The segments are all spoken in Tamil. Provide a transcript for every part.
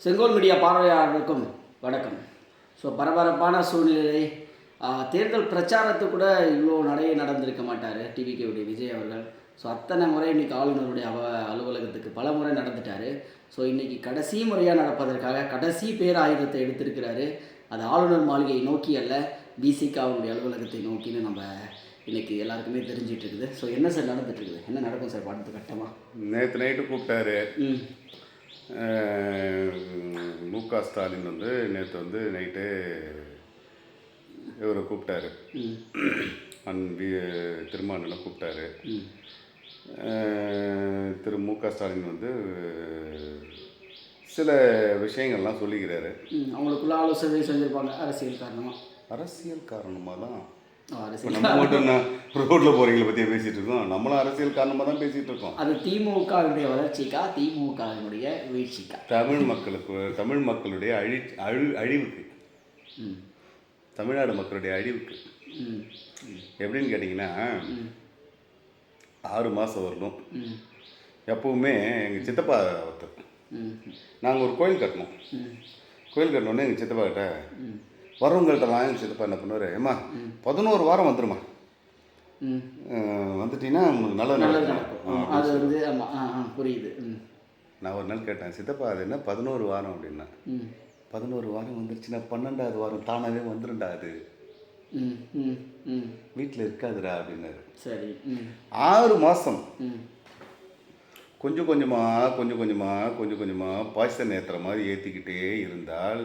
செங்கோல் மீடியா பார்வையாளர்களுக்கும் வணக்கம். ஸோ பரபரப்பான சூழ்நிலை, தேர்தல் பிரச்சாரத்துக்கு கூட இவ்வளோ நடந்திருக்க மாட்டார் டிவிகேவுடைய விஜய் அவர்கள். ஸோ அத்தனை முறை இன்றைக்கி ஆளுநருடைய அலுவலகத்துக்கு பல முறை நடந்துட்டார். ஸோ இன்றைக்கி கடைசி முறையாக நடப்பதற்காக கடைசி பேராயுதத்தை எடுத்திருக்கிறாரு. அது ஆளுநர் மாளிகையை நோக்கி அல்ல, பிசிகாவுடைய அலுவலகத்தை நோக்கின்னு நம்ம இன்றைக்கி எல்லாருக்குமே தெரிஞ்சிட்டு இருக்குது. ஸோ என்ன சார் நடந்துட்டுருக்குது, என்ன நடக்கும் சார் அடுத்த கட்டமாக? நேற்று நைட்டு கூப்பிட்டாரு மு.க. ஸ்டாலின் நேற்று நைட்டு இவரை கூப்பிட்டாரு, திருமாவளவனை கூப்பிட்டாரு. திரு மு.க. ஸ்டாலின் சில விஷயங்கள்லாம் சொல்லிக்கிறாரு. அவங்களுக்குள்ள ஆலோசனை செஞ்சுருப்பாங்க. அரசியல் காரணமாக தான் நம்ம மட்டும் ரோட்டில் போகிறீங்களை பற்றி பேசிகிட்டு இருக்கோம். நம்மளும் அரசியல் காரணமாக தான் பேசிகிட்டு இருக்கோம். அது திமுகவுடைய வளர்ச்சிக்கா திமுகவினுடைய வீழ்ச்சிக்கா? தமிழ் மக்களுடைய அழிவுக்கு, தமிழ்நாடு மக்களுடைய அழிவுக்கு. எப்படின்னு கேட்டிங்கன்னா, 6 மாதம் வரணும். எப்பவுமே எங்கள் சித்தப்பா ஒருத்தர், நாங்கள் ஒரு கோயில் கட்டினோம். கோயில் கட்டினோடனே எங்கள் சித்தப்பா கிட்ட வரவங்கள்ட்டலாம் எங்கள் சித்தப்பா என்ன பண்ணுவார், ஏம்மா 11 வாரம் வந்துடுமா, வந்துட்டீங்கன்னா உங்களுக்கு நல்லது புரியுது. நான் ஒரு நாள் கேட்டேன், சித்தப்பா அது என்ன 11 வாரம் அப்படின்னா, 11 வாரம் வந்துருச்சுன்னா 12ஆவது வாரம் தானாகவே வந்துருண்டா, அது வீட்டில் இருக்காதுடா அப்படின்னாரு. சரி, 6 மாதம் கொஞ்சம் கொஞ்சமாக பாய்சன் ஏற்றுற மாதிரி ஏற்றிக்கிட்டே இருந்தால்,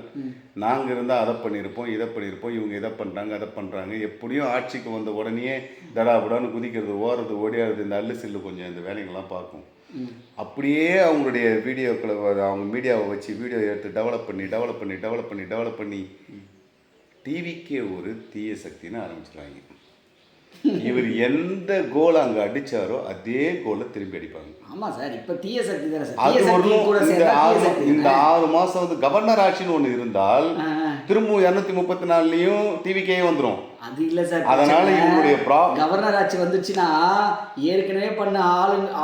நாங்கள் இருந்தால் அதை பண்ணியிருப்போம், இதை பண்ணியிருப்போம், இவங்க இதை பண்ணுறாங்க அதை பண்ணுறாங்க, எப்படியும் ஆட்சிக்கு வந்த உடனே தடாபடான்னு குதிக்கிறது, ஓடுறது, ஓடியாடுறது, இந்த அல்லு சில்லு கொஞ்சம் இந்த வேலைங்கள்லாம் பார்க்கும். அப்படியே அவங்களுடைய வீடியோக்களை அவங்க மீடியாவை வச்சு வீடியோ எடுத்து டெவலப் பண்ணி டிவிக்கே ஒரு தீய சக்தின்னு ஆரம்பிச்சிடுவாங்க. இவர் எந்த கோலை அங்கே அடித்தாரோ அதே கோலை திரும்பி அடிப்பாங்க. ஆமாம் சார், இப்போ தீய சக்தி தானே சார். அது இந்த 6 மாதம் கவர்னர் ஆட்சின்னு ஒன்று இருந்தால் திரும்ப 234லையும் டிவிக்கே வந்துடும். அது இல்லை சார். அதனால இவங்களுடைய கவர்னர் ஆட்சி வந்துச்சுன்னா ஏற்கனவே பண்ண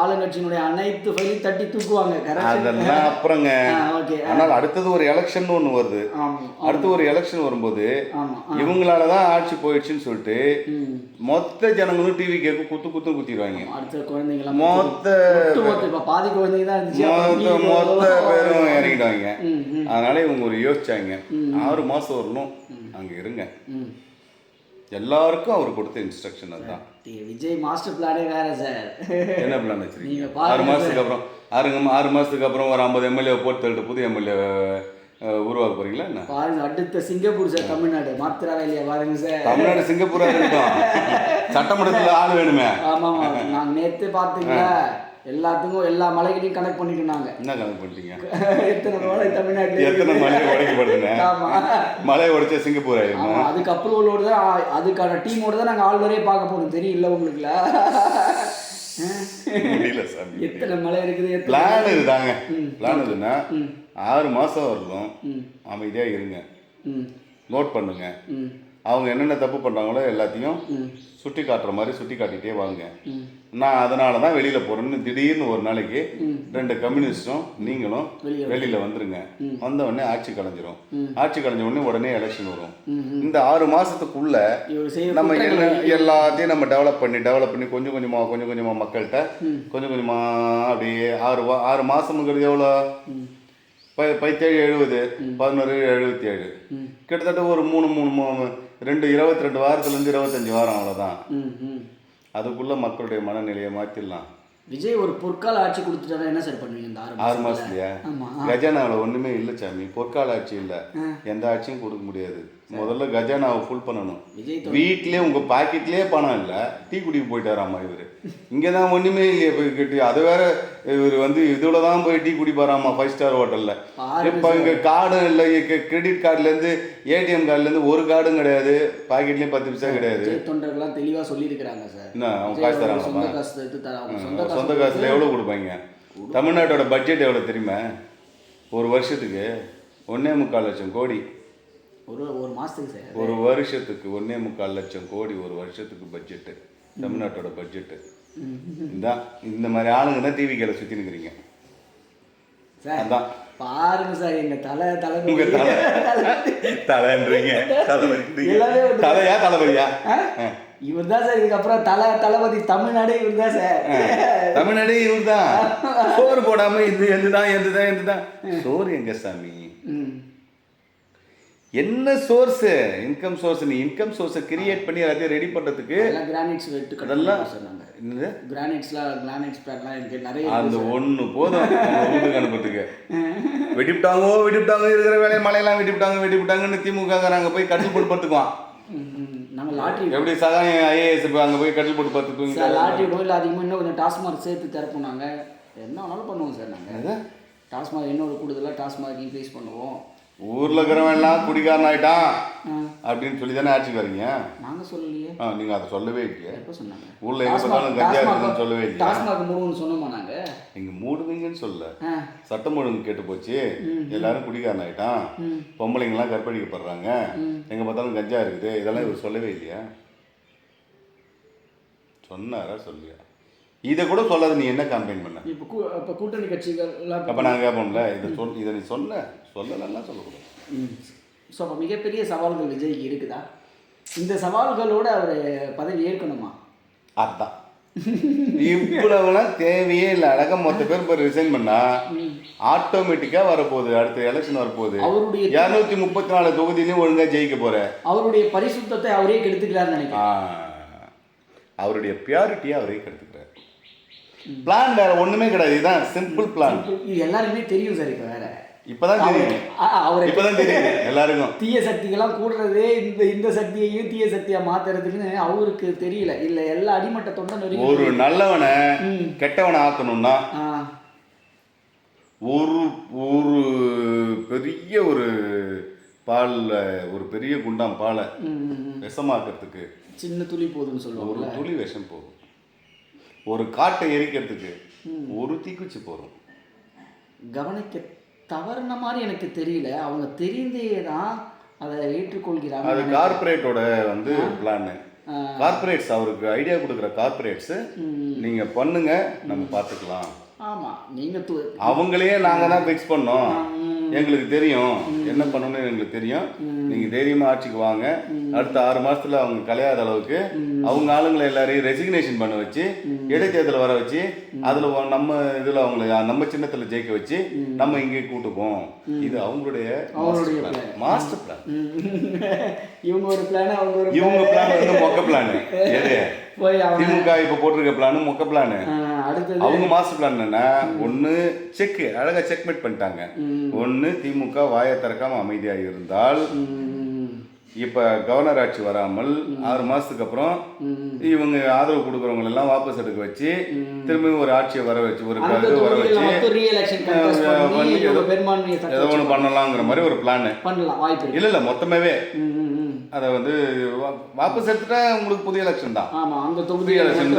ஆளுங்கட்சியினுடைய அனைத்து ஃபைலையும் தட்டி தூக்குவாங்க. அதெல்லாம் அப்புறங்க. ஆனால் அடுத்தது ஒரு எலெக்ஷன் ஒன்று வருது. அடுத்து ஒரு எலெக்ஷன் வரும்போது இவங்களால தான் ஆட்சி போயிடுச்சுன்னு சொல்லிட்டு மொத்த ஜனங்களும் டிவி கேட்க குத்து குத்திடுவாங்க. அடுத்த குழந்தைங்க மொத்த பாதி குழந்தைங்க தான் இருந்துச்சு, மொத்த பேரும் இறங்கிடுவாங்க. அதனால இவங்க ஒரு யோசிச்சாங்க, 6 மாதம் வரணும் அங்கே இருங்க. எல்லாருக்கும் அவர் கொடுத்த இன்ஸ்ட்ரக்ஷன் அதுதான். விஜய் மாஸ்டர் பிளானே வேற சார். என்ன பிளான் வச்சிருக்கீங்க? 6 மாதத்துக்கு அப்புறம் 6 மாதத்துக்கு அப்புறம் ஒரு 50 எம்எல்ஏ போட்டு தள்ளிட்டு புது எம்எல்ஏ உருவாக்க போறீங்களா என்ன? பாருங்க, அடுத்த சிங்கப்பூர் சார். தமிழ்நாடு மாத்திராவே இல்லையா பாருங்க சார். தமிழ்நாடு சிங்கப்பூரா இருக்கட்டும், சட்டமன்றத்தில் ஆள் வேணுமே. ஆமாம், நான் நேற்று பார்த்தீங்களா, எல்லாத்துக்கும் எல்லா மலைகளையும் கனெக்ட் பண்ணிட்டு இருந்தாங்க. என்ன கனெக்ட் பண்ணிட்டீங்க? எத்தனை மலை தமிழ்நாட்டில் எத்தனை மலை உடைக்கப்படுதுங்க? மலை உடைச்சா சிங்கப்பூர் ஆயிரும். அதுக்கு அப்ரூவலோடு தான், அதுக்கான டீமோடு தான் நாங்கள் ஆளுநரே பார்க்க போகணும். தெரியல உங்களுக்குல எத்தனை மலை இருக்குது. பிளான் இதுதாங்க. பிளான் இதுன்னா 6 மாதம் வரணும், அமைதியாக இருங்க, நோட் பண்ணுங்க. அவங்க என்னென்ன தப்பு பண்ணுறாங்களோ எல்லாத்தையும் சுட்டி காட்டுற மாதிரி சுட்டி காட்டிகிட்டே வாங்க. நான் அதனால தான் வெளியில் போகிறேன்னு திடீர்னு ஒரு நாளைக்கு 2 கம்யூனிஸ்டும் நீங்களும் வெளியில் வந்துருங்க. வந்தவுடனே ஆட்சி கலைஞ்சிரும். ஆட்சி கலைஞ்ச உடனே எலெக்ஷன் வரும். இந்த 6 மாதத்துக்குள்ள நம்ம எல்லாத்தையும் நம்ம டெவலப் பண்ணி கொஞ்சம் கொஞ்சமாக மக்கள்கிட்ட கொஞ்சமாக அப்படியே 6 மாதம்ங்கிறது எவ்வளோ? 17 70 11 77 கிட்டத்தட்ட ஒரு 22 வாரத்துலேருந்து 25 வாரம், அவ்வளோதான். அதுக்குள்ளே மக்களுடைய மனநிலையை மாற்றிடலாம். விஜய் ஒரு பொற்கால ஆட்சி கொடுத்துட்டா என்ன சார் பண்ணுவீங்க இந்த 6 மாதத்துலையா? கஜானாவில் ஒன்றுமே இல்லை சாமி, பொற்கால ஆட்சி இல்லை, எந்த ஆட்சியும் கொடுக்க முடியாது. முதல்ல கஜானாவை ஃபுல் பண்ணணும். வீட்லேயே உங்கள் பாக்கெட்லேயே பணம் இல்லை, டீ குடிக்க போயிட்டாராமா இவர். இங்கே தான் ஒன்றுமே இல்லையே போய் கட்டி, அது வேற இவர் இதில் தான் போய் டீ குடிப்பாராமா 5 ஸ்டார் ஹோட்டலில். இப்போ இங்கே கார்டும் இல்லை, கிரெடிட் கார்டுலேருந்து ஏடிஎம் கார்டுலேருந்து ஒரு கார்டும் கிடையாது, பாக்கெட்லேயும் 10 பைசா கிடையாது. தொண்டர்கள்லாம் தெளிவாக சொல்லியிருக்கிறாங்க சார். என்ன அவங்க காசு தராங்க? சொந்த காசில் எவ்வளோ கொடுப்பாங்க? தமிழ்நாட்டோட பட்ஜெட் எவ்வளோ தெரியுமா? ஒரு வருஷத்துக்கு 1.25 லட்சம் கோடி. ஒரு மாதத்துக்கு சார், ஒரு வருஷத்துக்கு 1.25 லட்சம் கோடி ஒரு வருஷத்துக்கு பட்ஜெட்டு, தமிழ்நாட்டோட பட்ஜெட்டு. இந்த மாதிரி ஆளுங்க தான் டிவி கேல சுற்றி நிற்கிறீங்க. அதான் பாருங்க சார் எங்க தலை உங்க தலை தலைன்றீங்க எல்லாமே வந்து- தலையா தலைவலியா இவர் தான் சார் இதுக்கப்புறம் தளபதி தமிழ்நாடே இவர் தான் சார். தமிழ்நாடு இவர் தான் சோறு போடாம இது எந்துதான் சோறு எங்க சாமி என்ன சோர்ஸ் இன்கம் சோர்ஸ் நீ இன்கம் சோர்ஸை கிரியேட் பண்ணி எல்லாத்தையும் ரெடி பண்றதுக்கு கிரானைட்ஸ் வெட்டு அதெல்லாம் சொன்னாங்க. என்னது கிரானைட்ஸ் பேர்லாம் எனக்கு நிறைய அந்த ஒண்ணு போதும் வீட்டுக்கு அனுப்புறதுக்கு வெடிவிட்டாங்க இருக்கிற வேலையை மலையெல்லாம் வெடிவிட்டாங்கன்னு திமுக நாங்க போய் கட்டில் போட்டு படுத்துக்குவான். நம்ம லாட்ரி எப்படி சகாயம் ஐஏஎஸ் அங்கே போய் கட்டில் போட்டு படுத்துக்குவீங்க. சார் லாட்ரி இல்லை அதிகமாக இன்னும் கொஞ்சம் டாஸ்மார்க் சேர்த்து திறப்போம். நாங்கள் என்ன வேணாலும் பண்ணுவோம் சார். நாங்கள் டாஸ்மார்க் இன்னொரு கூடுதலாக டாஸ்மார்க் இன்க்ரீஸ் பண்ணுவோம். ஊரில் இருக்கிறவன் எல்லாம் குடிகாரன் ஆகிட்டான் அப்படின்னு சொல்லி தானே ஆட்சிக்கு வரீங்க. நாங்கள் சொல்லலையே. நீங்கள் அதை சொல்லவே இல்லையே. எப்போ சொன்னாங்க? ஊரில் எப்போ பார்த்தாலும் கஞ்சா இருக்குன்னு சொல்லவே இல்லையா? டாஸ்மார்க் மூடுன்னு சொன்னோமா நாங்கள்? நீங்கள் மூடுவீங்கன்னு சொல்ல சட்டம் ஒழுங்கு கேட்டு போச்சு. எல்லாரும் குடிகாரன் ஆகிட்டான், பொம்பளைங்கெல்லாம் கற்பழிக்கப்படுறாங்க, எங்கே பார்த்தாலும் கஞ்சா இருக்குது, இதெல்லாம் இவர் சொல்லவே இல்லையா? சொன்னாரா சொல்லியா? இதை கூட சொல்லாத நீ என்ன கம்பெயின் பண்ண? இப்போ கூட்டணி கட்சிகள் அப்போ நாங்கள் கேட்போம்ல இதை நீ சொல்லலாம் சொல்லக்கூடாது. ஸோ அப்போ மிகப்பெரிய சவால்கள் விஜய்க்கு இருக்குதா? இந்த சவால்களோடு அவர் பதவி ஏற்கணுமா? அதுதான் இவ்வளவுலாம் தேவையே இல்லை. அழகாக மொத்த பேர் இப்போ ரிசைன் பண்ணா ஆட்டோமேட்டிக்காக வரப்போகுது. அடுத்த எலெக்ஷன் வரப்போகுது. அவருடைய 234 தொகுதியிலையும் ஒழுங்காக ஜெயிக்க போற. அவருடைய பரிசுத்தத்தை அவரே கெடுத்துக்கிறாருன்னு நினைக்கிறேன். அவருடைய பியூரிட்டியை அவரே கெடுத்துக்கிறார். பிளான் வேற ஒண்ணுமே கிடையாது. இதுதான் சிம்பிள் பிளான். இது எல்லாருக்குமே தெரியும் சார். இப்போ வேற இப்பதான் தெரியும் எல்லாருக்கும். தீய சக்திகள்லாம் கூடுறதே இந்த சக்தியையும் தீய சக்தியா மாத்துறதுக்குன்னு அவருக்கு தெரியல. இல்ல எல்லா அடிமட்ட தொண்டன் ஒரு நல்லவனை கெட்டவனை ஆக்கணும்னா ஒரு ஒரு பெரிய ஒரு பால்ல ஒரு பெரிய குண்டாம் பாலை விஷமாக்கிறதுக்கு சின்ன துளி போதும்னு சொல்லுவாங்க. ஒரு துளி விஷம் போதும். ஒரு காட்டை எரிக்கிறதுக்கு ஒரு தீக்குச்சி போதும். கவனிக்க தவறுன மாதிரி எனக்கு தெரியல. அவங்க தெரிந்தே தான் அதை ஏற்றுக்கொள்கிறாங்க. அது கார்பரேட்டோட வந்து பிளான். கார்பரேட்ஸ் அவருக்கு ஐடியா கொடுக்குற கார்பரேட்ஸ் நீங்க பண்ணுங்க நம்ம பார்த்துக்கலாம். ஆமா நீங்க அவங்களே நாங்க தான் ஃபிக்ஸ் பண்ணோம். எங்களுக்கு தெரியும் என்ன பண்ணணும்னு எங்களுக்கு தெரியும். நீங்க தைரியமா ஆட்சிக்கு வாங்க. அடுத்த 6 மாசத்துல அவங்க கலையாத அளவுக்கு அவங்க ஆளுங்களை எல்லாரையும் ரெசிக்னேஷன் பண்ண வச்சு இடைத்தேர்தல் வர வச்சு அதுல நம்ம இதுல அவங்களை நம்ம சின்னத்துல ஜெயிக்க வச்சு நம்ம இங்கே கூட்டுப்போம். இது அவங்களுடைய மாஸ்டர் பிளான். இவங்க ஒரு பிளான், இவங்க பிளான் வந்து மொக்க பிளான். எது திமுக இப்ப போட்டிருக்க பிளான் மொக்க பிளான். அவங்க மாஸ்டர் பிளான் என்னன்னா ஒன்னு செக் அழகா செக்மேட் பண்ணிட்டாங்க. ஒன்னு திமுக வாயை திறக்காம அமைதியா இருந்தால் இப்ப கவர்னர் ஆட்சி வராமல் 6 மாசத்துக்கு அப்புறம் இவங்க ஆதரவு கொடுக்குறவங்க எல்லாம் வாபஸ் எடுக்க வச்சு திரும்பி ஒரு ஆட்சியை வர வச்சு ஒரு வர வச்சு ஏதோ ஒன்று பண்ணலாங்கிற மாதிரி ஒரு பிளான். இல்ல மொத்தமாவே அதை வந்து வாபஸ் எடுத்துட்டா உங்களுக்கு புதிய எலெக்ஷன் தான். அந்த தொகுதி எலெக்ஷன்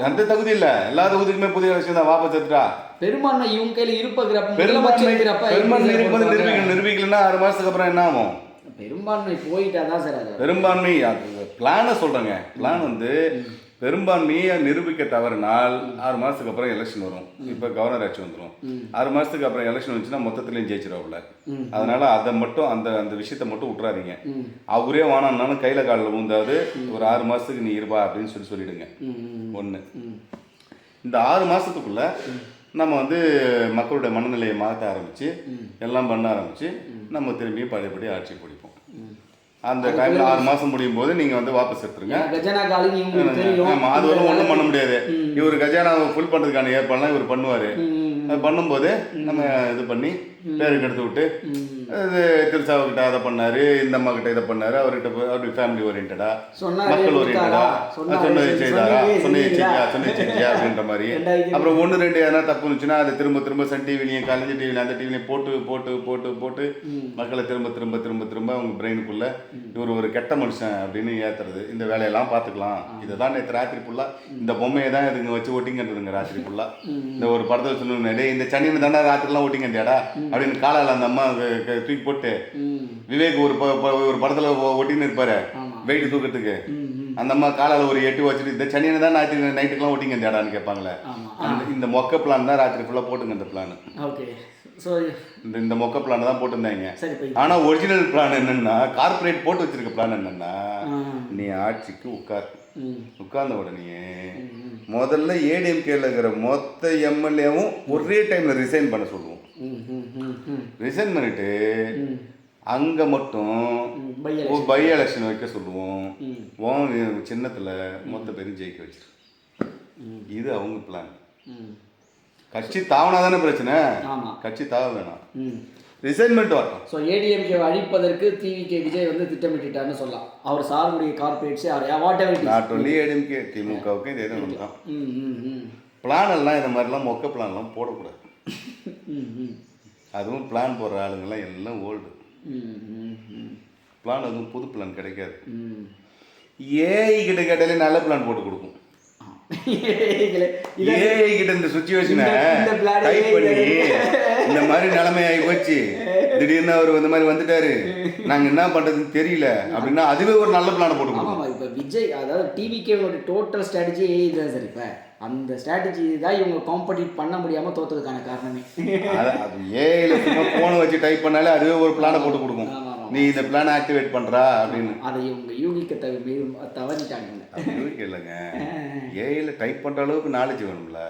அந்த தொகுதி இல்ல எல்லா தொகுதிக்குமே புதிய எலெக்ஷன் தான். வாபஸ் எடுத்துட்டா பெரும்பான்மை இவங்க கையில இருப்ப பெரும்பான்மை நிரூபிக்கலன்னா 6 மாசத்துக்கு அப்புறம் என்ன ஆகும்? பெரும்பான்மை போயிட்டாதான் சார். அது பெரும்பான்மை பிளானை சொல்றேங்க. பிளான் வந்து பெரும்பான்மையை நிரூபிக்க தவறினால் 6 மாசத்துக்கு அப்புறம் எலெக்ஷன் வரும். இப்போ கவர்னர் ஆட்சி வந்துடும். 6 மாசத்துக்கு அப்புறம் எலெக்ஷன் வந்துச்சுன்னா மொத்தத்துலேயும் ஜெயிச்சிருவாப்புல. அதனால அதை மட்டும் அந்த விஷயத்த மட்டும் விட்டுறாதீங்க. அவரே வானாலும் கையில காலில் ஊந்தாது ஒரு 6 மாசத்துக்கு நீ இருப்பா அப்படின்னு சொல்லிடுங்க. ஒன்று இந்த 6 மாசத்துக்குள்ள நம்ம வந்து மக்களுடைய மனநிலையை மாற்ற ஆரம்பிச்சு எல்லாம் பண்ண ஆரம்பிச்சு நம்ம திரும்பியும் பழையபடி ஆட்சி பிடிப்போம். அந்த டைம்ல 6 மாசம் முடியும் போது நீங்க வந்து வாபஸ் எடுத்துருங்க. அது ஒரு ஒன்றும் பண்ண முடியாது. இவர் கஜானாவை ஃபுல் பண்றதுக்கான ஏற்பாடுலாம் இவர் பண்ணுவாரு. பண்ணும்போது நம்ம இது பண்ணி பேருக்கு எடுத்து விட்டு இது திருச்சாவுக்கிட்ட அதை பண்ணாரு, இந்த அம்மா கிட்ட இதை பண்ணாரு, அவர்கிட்ட அப்படி ஃபேமிலி ஓரியன்டா மக்கள் ஓரியன்டா சொன்னது செய்தாரா சொன்னது செஞ்சியா அப்படின்ற மாதிரி. அப்புறம் 1-2 எதனா தப்பு இருந்துச்சுன்னா அதை திரும்ப திரும்ப சன் டிவிலையும் கலைஞர் டிவிலையும் அந்த டிவிலையும் போட்டு போட்டு போட்டு போட்டு மக்களை திரும்ப திரும்ப திரும்ப திரும்ப அவங்க பிரெயினுக்குள்ள இவர் ஒரு கெட்ட மனுஷன் அப்படின்னு ஏத்துறது. இந்த வேலையெல்லாம் பார்த்துக்கலாம். இதை தான் நேற்று ராத்திரி ஃபுல்லாக இந்த பொம்மையை தான் இதுங்க வச்சு ஓட்டிங்கன்றதுங்க. ராத்திரி ஃபுல்லாக இந்த ஒரு படத்தில் சொல்லணும், இந்த சனின்னு தாண்டா ராத்திரிலாம் ஓட்டிங்கண்டியாடா அப்படின்னு காலால் அந்த அம்மா தூக்கி போட்டு விவேக் ஒரு படத்துல ஒட்டின்னு இருப்பாரு வெயிட் தூக்கிறதுக்கு. அந்த அம்மா காலால் ஒரு 8 வச்சுட்டு இந்த சனியனை தான் நைட்டுக்கெல்லாம் ஓட்டிங்க இந்த இடான்னு கேட்பாங்களே. இந்த மொக்க பிளான் தான் ராத்திரி ஃபுல்லாக போட்டுங்க இந்த பிளான். ஓகே ஸோ இந்த மொக்க பிளான் தான் போட்டிருந்தாங்க. சரி இப்போ ஆனால் ஒரிஜினல் பிளான் என்னன்னா, கார்ப்பரேட் போட்டு வச்சிருக்க பிளான் என்னன்னா, நீ ஆட்சிக்கு உட்கார்ந்த உடனே முதல்ல ஏடிஎம்கேல இருக்கிற மொத்த எம்எல்ஏவும் ஒரே டைம்ல ரிசைன் பண்ண சொல்லுவோம். ரிசைன் பண்ணிட்டு அங்கே மட்டும் பை எலெக்ஷன் வைக்க சொல்லுவோம். சின்னத்தில் மொத்த பேரும் ஜெயிக்க வச்சிரு. இது அவங்க பிளான். கட்சி தாவனா தானே பிரச்சனை, கட்சி தாவ வேணாம், ரிசைன்மெண்ட் வரட்டும். ஸோ ஏடிஎம்கே அழிப்பதற்கு டிவிகே விஜய் வந்து திட்டமிட்டுட்டாருன்னு சொல்லலாம். அவர் சார்புடைய கார்பரேட்ஸே whatever not only ADMK, திமுகவுக்கும் இதே தான் தான். பிளான் எல்லாம் இந்த மாதிரிலாம் மொக்க பிளான்லாம் போடக்கூடாது. அதுவும் பிளான் போடுற ஆளுங்கெல்லாம் எல்லாம் ஓல்டு பிளான், அதுவும் புது பிளான் கிடைக்காது. ஏஐ கிட்ட கேட்டாலே நல்ல பிளான் போட்டு கொடுக்கும். ஏஐ கிட்ட இந்த சுச்சுவேஷனை டைப் பண்ணி இந்த மாதிரி நிலைமை ஆகி போச்சு, திடீர்னு அவர் இந்த மாதிரி வந்துட்டாரு, நாங்கள் என்ன பண்ணுறதுன்னு தெரியல அப்படின்னா அதுவே ஒரு நல்ல பிளானை போட்டு கொடுக்கும். இப்போ விஜய் அதாவது டிவிகேவோட டோட்டல் ஸ்ட்ராட்டஜி ஏஐ தான் சார். இப்போ அந்த ஸ்ட்ராட்டஜி தான் இவங்க காம்படிட் பண்ண முடியாமல் தோற்றதுக்கான காரணமே. அது ஏஐல சும்மா ஃபோனை வச்சு டைப் பண்ணாலே அதுவே ஒரு பிளானை போட்டு கொடுக்கும். நீ இந்த பிளானை ஆக்டிவேட் பண்ணுறா அப்படின்னு. அதை இவங்க யூகிக்க தவறிட்டாங்க. யூகிக்க இல்லைங்க, ஏஐல டைப் பண்ணுற அளவுக்கு நாலேஜ் வேணும்ல.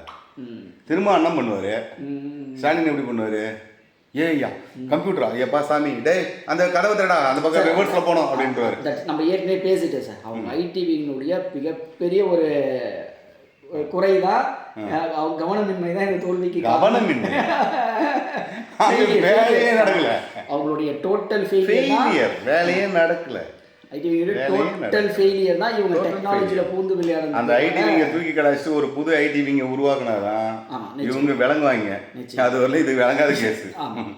திரும்ப என்ன பண்ணுவார் ஸ்டாலின், எப்படி பண்ணுவார், ஏய்யா கம்ப்யூட்டரா ஐயப்பா சாமி டே அந்த கதவை தடா அந்த பக்கம் ரிவர்ஸில் போனோம் அப்படின்ட்டு. நம்ம ஏற்கனவே பேசிட்டேன் சார். அவங்க ஐடிவியினுடைய மிகப்பெரிய ஒரு குறைதான் அவங்க கவனமின்மை தான் இந்த தோல்விக்கு கவனமின்மை. வேலையே நடக்கல, அவங்களுடைய டோட்டல் ஃபெயிலியர், வேலையே நடக்கல. டோட்டல் ஃபெயிலியர் தான் இவங்க டெக்னாலஜியில பூந்து விளையாடுறது. அந்த ஐடிவிங்க தூக்கி கடாச்சு ஒரு புது ஐடிவிங்க உருவாக்குனாதான் இவங்க விளங்குவாங்க. அது வரல இது விளங்காத கேஸ்.